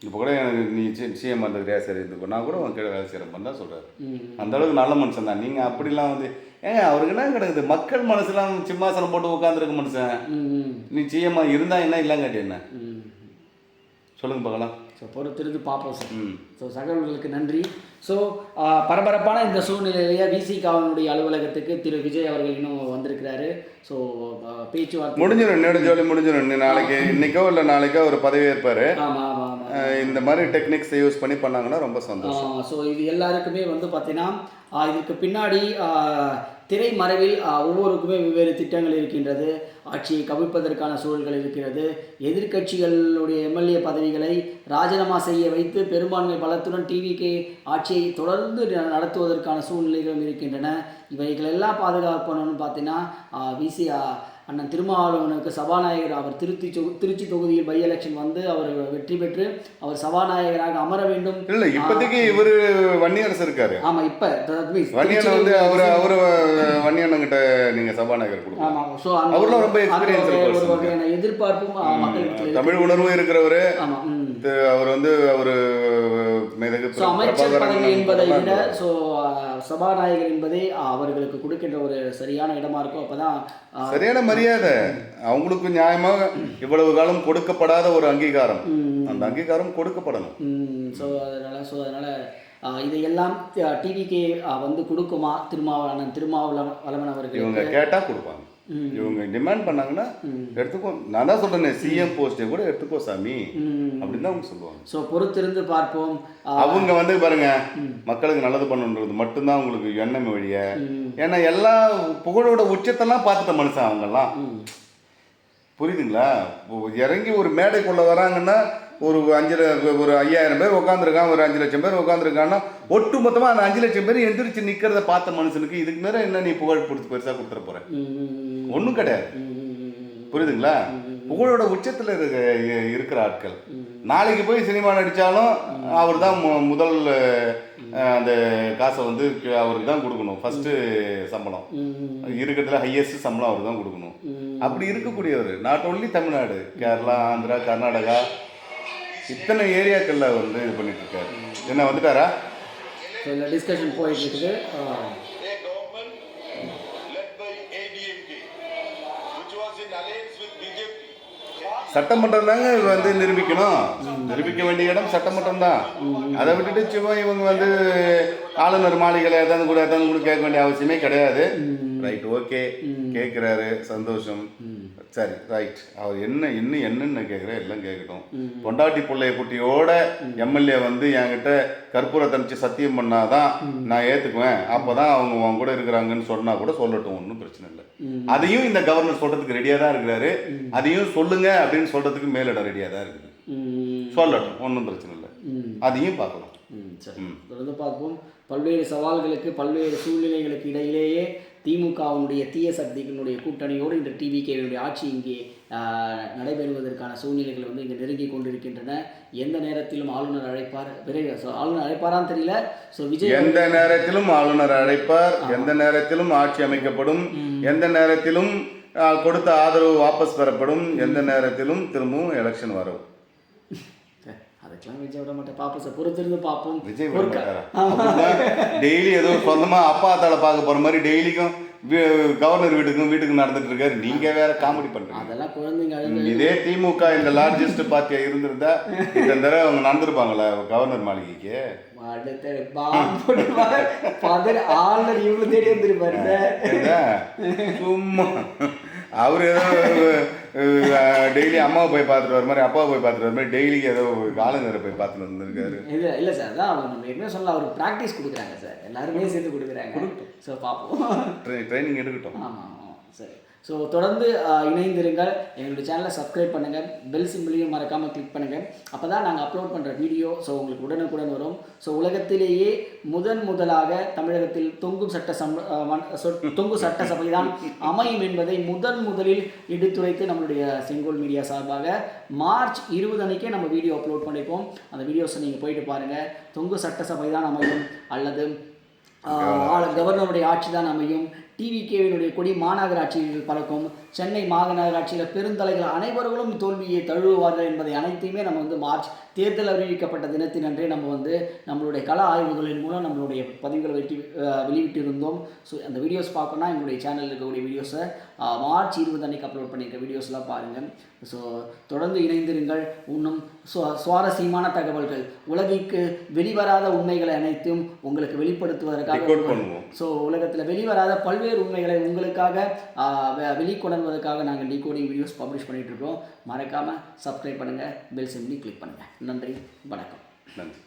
இப்போ கூட எனக்கு நீ சிஎம்மா இருந்துக்கிட்டே சரி இருந்துக்கோ, நான் கூட உன் கீழே வேலை செய்யறப்பன்னு தான் சொல்றாரு. அந்த அளவுக்கு நல்ல மனுஷன் தான். நீங்க அப்படிலாம் வந்து அவருக்கு என்ன கிடக்குது, மக்கள் மனசுலாம் சிம்மாசனம் போட்டு உட்காந்துருக்க மனுஷன். நீ சிஎம்மா இருந்தா என்ன இல்லைங்காட்டி என்ன சொல்லுங்க பார்க்கலாம். ஸோ பொறுத்திருந்து பார்ப்போம் சார். ஸோ சகோதரர்களுக்கு நன்றி. ஸோ பரபரப்பான இந்த சூழ்நிலையிலேயே விசிகாவினுடைய அலுவலகத்துக்கு திரு விஜய் அவர்கள் இன்னும் வந்திருக்கிறாரு. ஸோ பேச்சுவார்த்தை முடிஞ்சிடும், நெடுஞ்சோலி முடிஞ்சிடும். நாளைக்கு இன்னைக்கோ இல்லை நாளைக்கோ ஒரு பதவி ஏற்பாரு. ஆமாம் ஆமாம் ஆமாம். இந்த மாதிரி டெக்னிக்ஸை யூஸ் பண்ணி பண்ணாங்கன்னா ரொம்ப சந்தோஷம். ஸோ இது எல்லாருக்குமே வந்து பார்த்தீங்கன்னா இதுக்கு பின்னாடி திரைமறைவில் ஒவ்வொருக்குமே வெவ்வேறு திட்டங்கள் இருக்கின்றது. ஆட்சியை கவிழ்ப்பதற்கான சூழல்கள் இருக்கிறது. எதிர்க்கட்சிகளுடைய எம்எல்ஏ பதவிகளை ராஜினாமா செய்ய வைத்து பெரும்பான்மை பலத்துடன் டிவிகே ஆட்சியை தொடர்ந்து நடத்துவதற்கான சூழ்நிலைகளும் இருக்கின்றன. இவைகளெல்லாம் பாதுகாக்கணும்னு பார்த்தீங்கன்னா விசி அண்ணன் திருமாவளவனுக்கு சபாநாயகர் அவர் திருச்சி தொகுதியில் பை எலெக்ஷன் வந்து அவர் வெற்றி பெற்று அவர் சபாநாயகராக அமர வேண்டும். இல்லை இப்போதைக்கு இவர் வன்னியரசு இருக்காரு. ஆமாம், இப்போ வன்னியன் வந்து அவர் வன்னியன்கிட்ட நீங்கள் சபாநாயகர் கொடுங்க. ஆமாம். ஸோ அவர்லாம் ரொம்ப எக்ஸ்பீரியன்ஸ், ஒரு வகையான எதிர்பார்ப்பும் மக்களுக்கு தமிழ் உணர்வும் இருக்கிறவர். ஆமாம். அவர் வந்து அவர் அமைச்சர் பதவி என்பதை விட ஸோ சபாநாயகர் என்பதே அவர்களுக்கு கொடுக்கின்ற ஒரு சரியான இடமா இருக்கும். அப்போதான் சரியான மரியாதை. அவங்களுக்கு நியாயமாக இவ்வளவு காலம் கொடுக்கப்படாத ஒரு அங்கீகாரம், அந்த அங்கீகாரம் கொடுக்கப்படணும். ஸோ அதனால இதையெல்லாம் டிவிகே வந்து கொடுக்குமா திருமாவளவன் அவர்கள்? இவங்க கேட்டா கொடுப்பாங்க. இவங்க டிமாண்ட் பண்ணாங்கன்னா எடுத்துக்கோ. நான் தான் சொல்றேன், சிஎம் போஸ்டே கூட எடுத்துக்கோ சாமி அப்படின்னு தான் அவங்க சொல்லுவாங்க. ஸோ பொறுத்திருந்து பார்ப்போம். அவங்க வந்து பாருங்க, மக்களுக்கு நல்லது பண்ணுன்றது மட்டும்தான் உங்களுக்கு எண்ணம் வழிய. ஏன்னா எல்லா புகழோட உச்சத்தெல்லாம் பார்த்துட்ட மனுஷன் அவங்கெல்லாம், புரியுதுங்களா? இறங்கி ஒரு மேடைக்குள்ள வராங்கன்னா ஒரு 5000 பேர் உட்காந்துருக்கான், ஒரு 5 லட்சம் பேர் உட்காந்துருக்கான்னா ஒட்டு மொத்தமாக அந்த 5 லட்சம் பேர் எந்திரிச்சு நிற்கிறத பார்த்த மனுஷனுக்கு இதுக்கு மேலே என்ன நீ புகழ் கொடுத்து பெருசாக கொடுத்துட போற? ஒன்றும் கிடையாது. புரியுதுங்களா? புகழோட உச்சத்தில் இருக்கிற ஆட்கள் நாளைக்கு போய் சினிமா நடித்தாலும் அவர் தான் முதல் அந்த காசை வந்து அவருக்கு தான் கொடுக்கணும். ஃபஸ்ட்டு சம்பளம் இருக்கிறதுல ஹையஸ்ட் சம்பளம் அவருக்கு தான் கொடுக்கணும். அப்படி இருக்கக்கூடியவர் நாட் ஓன்லி தமிழ்நாடு, கேரளா, ஆந்திரா, கர்நாடகா, இத்தனை ஏரியாக்களில் வந்து இது பண்ணிட்டு இருக்காரு. என்ன வந்துட்டாரா? டிஸ்கஷன் போயிட்டு இருக்குது. சட்டமன்றம் தாங்க வந்து நிரூபிக்கணும். நிரூபிக்க வேண்டிய இடம் சட்டமன்றம் தான். அதை விட்டுட்டு சும்மா இவங்க வந்து ஆளுநர் மாளிகையில் எதாவது கூட கேட்க வேண்டிய அவசியமே கிடையாது. ரைட் ஓகே கேட்குறாரு சந்தோஷம். சரி ரைட் அவர் என்னென்ன கேட்குறா எல்லாம் கேட்கட்டும். பொண்டாட்டி பிள்ளைய குட்டியோட எம்எல்ஏ வந்து என்கிட்ட கற்பூரத்தை அனுப்பிச்சு சத்தியம் பண்ணாதான் நான் ஏற்றுக்குவேன், அப்போதான் அவங்க கூட இருக்கிறாங்கன்னு சொன்னா கூட சொல்லட்டும், ஒன்றும் பிரச்சனை இல்லை. அதையும் இந்த கவர்னர் சொல்றதுக்கு ரெடியாக தான் இருக்கிறாரு. அதையும் சொல்லுங்க அப்படின்னு சொல்றதுக்கு மேலிடம் ரெடியாக தான் இருக்குது. சொல்லட்டும், ஒன்றும் பிரச்சனை இல்லை, அதையும் பார்க்கலாம். சரி, தொடர்ந்து பார்ப்போம். பல்வேறு சவால்களுக்கு பல்வேறு சூழ்நிலைகளுக்கு இடையிலேயே திமுகவினுடைய தீய சக்திகளுடைய கூட்டணியோடு இந்த டிவிகேவினுடைய ஆட்சி இங்கே நடைபெறுவதற்கான சூழ்நிலைகள் வந்து இங்கே நெருங்கி கொண்டிருக்கின்றன. எந்த நேரத்திலும் ஆளுநர் அழைப்பார், ஆளுநர் அழைப்பாரான்னு தெரியல. ஸோ விஜய் எந்த நேரத்திலும் ஆளுநர் அழைப்பார், எந்த நேரத்திலும் ஆட்சி அமைக்கப்படும், எந்த நேரத்திலும் கொடுத்த ஆதரவு வாபஸ் பெறப்படும், எந்த நேரத்திலும் திரும்பவும் எலெக்ஷன் வரும். அதுக்கெல்லாம் விஜய் விட மாட்டேன், பார்ப்போம் சார், பொறுத்திருந்து பார்ப்போம். விஜய் விட மாட்டாரா? டெய்லி ஏதோ சொந்தமா அப்பா தாளை பார்க்க போற மாதிரி டெய்லிக்கும் கவர்னர் வீட்டுக்கு நடந்துட்டு இருக்காரு. நீங்க வேற காமெடி பண்றீங்க. அதெல்லாம் குழந்தைங்க. இதே திமுக இந்த லார்ஜஸ்ட் பார்ட்டியா இருந்திருந்தா இந்த தடவை அவங்க நடந்துருப்பாங்களா கவர்னர் மாளிகைக்கு? ஆளுநர் இவங்க தேடி வந்துருப்பாரு. சும்மா அவர் ஏதோ டெய்லி அம்மாவை போய் பார்த்துட்டு வர மாதிரி அப்பாவை போய் பார்த்துட்டு வர மாதிரி டெய்லிக்கு ஏதோ ஆளுநரை போய் பார்த்துட்டு வந்திருக்காரு. இல்லை சார், அதான் அவங்க நம்ம என்ன சொல்லலாம், அவர் ப்ராக்டிஸ் கொடுக்குறாங்க சார், எல்லாருமே சேர்த்து கொடுக்குறாங்க. ஸோ பார்ப்போம், ட்ரைனிங் எடுக்கட்டும். ஆமாம் சரி. ஸோ தொடர்ந்து இணைந்திருங்கள், எங்களுடைய சேனலை சப்ஸ்கிரைப் பண்ணுங்கள், பெல் சிம்பிளையும் மறக்காமல் கிளிக் பண்ணுங்கள். அப்போ தான் நாங்கள் அப்லோட் பண்ணுற வீடியோ ஸோ உங்களுக்கு உடனுக்குடன் வரும். ஸோ உலகத்திலேயே முதலாக தமிழகத்தில் தொங்கு சட்டசபை தான் அமையும் என்பதை முதலில் எடுத்துரைத்து நம்மளுடைய செங்கோல் மீடியா சார்பாக மார்ச் 20 அன்னைக்கே நம்ம வீடியோ அப்லோட் பண்ணியிருப்போம். அந்த வீடியோஸை நீங்கள் போயிட்டு பாருங்கள். தொங்கு சட்டசபை தான் அமையும் அல்லது கவர்னருடைய ஆட்சி தான் அமையும், டிவிகேவினுடைய கொடி மாநகராட்சியில் பறக்கும், சென்னை மாநகராட்சியில் பெருந்தலைகள் அனைவர்களும் தோல்வியை தழுவுவார்கள் என்பதை அனைத்தையுமே நம்ம வந்து மார்ச் தேர்தல் அறிவிக்கப்பட்ட தினத்தினன்றே நம்ம வந்து நம்மளுடைய கள ஆய்வுகளின் மூலம் நம்மளுடைய பதிவுகளை வெளியிட்டிருந்தோம். ஸோ அந்த வீடியோஸ் பார்க்கணுன்னா எங்களுடைய சேனலில் இருக்கக்கூடிய வீடியோஸை மார்ச் 20 அன்னைக்கு அப்லோட் பண்ணியிருக்க வீடியோஸ்லாம் பாருங்கள். ஸோ தொடர்ந்து இணைந்திருங்கள். இன்னும் சுவாரஸ்யமான தகவல்கள், உலகிற்கு வெளிவராத உண்மைகளை அனைத்தும் உங்களுக்கு வெளிப்படுத்துவதற்காக, ஸோ உலகத்தில் வெளிவராத பல்வேறு உண்மைகளை உங்களுக்காக வெளிக்கொணர்வதற்காக நாங்கள் டிகோடிங் வீடியோஸ் பப்ளிஷ் பண்ணிகிட்டு இருக்கோம். மறக்காமல் சப்ஸ்கிரைப் பண்ணுங்கள், பெல் சிம்பிளை கிளிக் பண்ணுங்கள். நன்றி, வணக்கம். நன்றி.